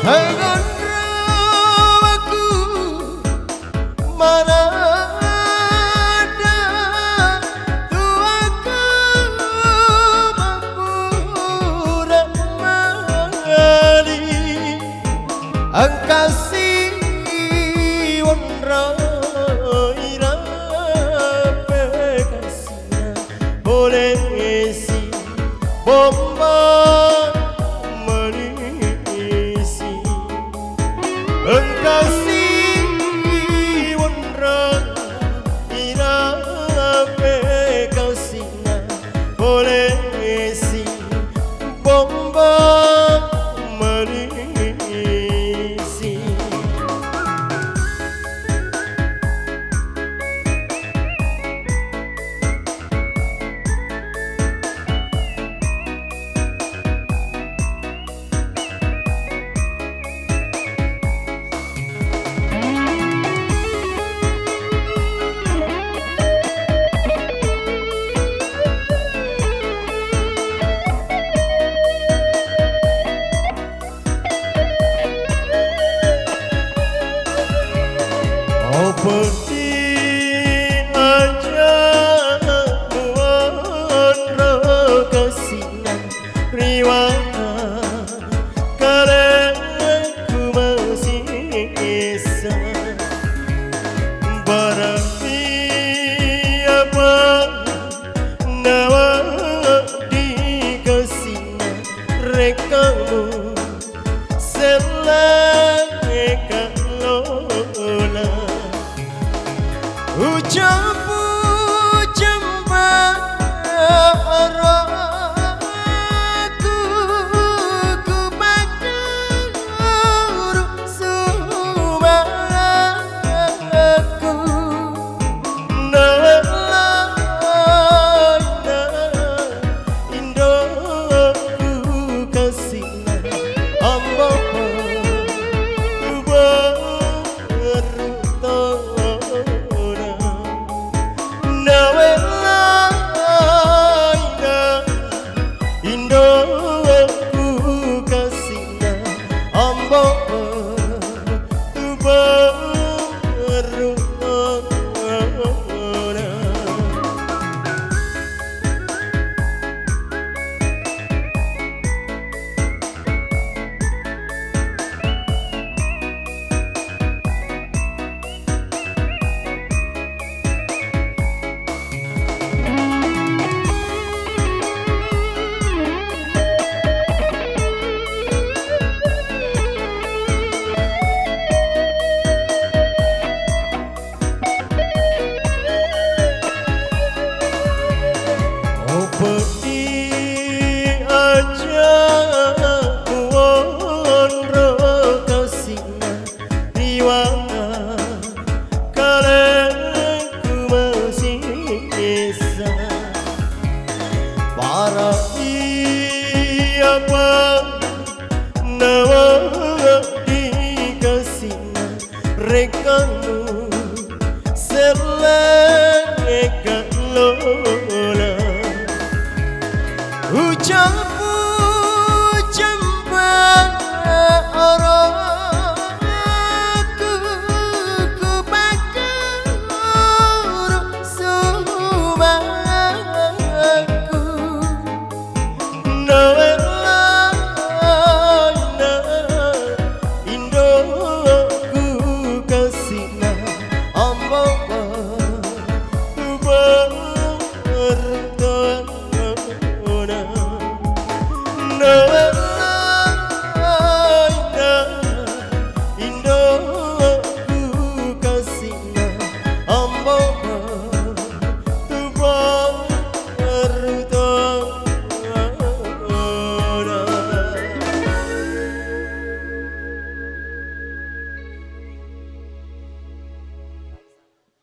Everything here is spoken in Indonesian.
dengan rawaku mana ada tuaku mampu ramali angkasi wondra irape kasihnya boleh isi bomba menisi engkasih wondra irape kasihnya boleh isi bomba menisi. Seperti aja wondra kasinan riwata karena ku masih bisa berarti apa nawa di kasinan rekamu selalu kalola ucap-ucap baraku kepada suaraku nalaina indahku kasihnya amba seperti aja wondra kasihnya riwata karena ku masih bisa para apa nawa di kasihnya rekan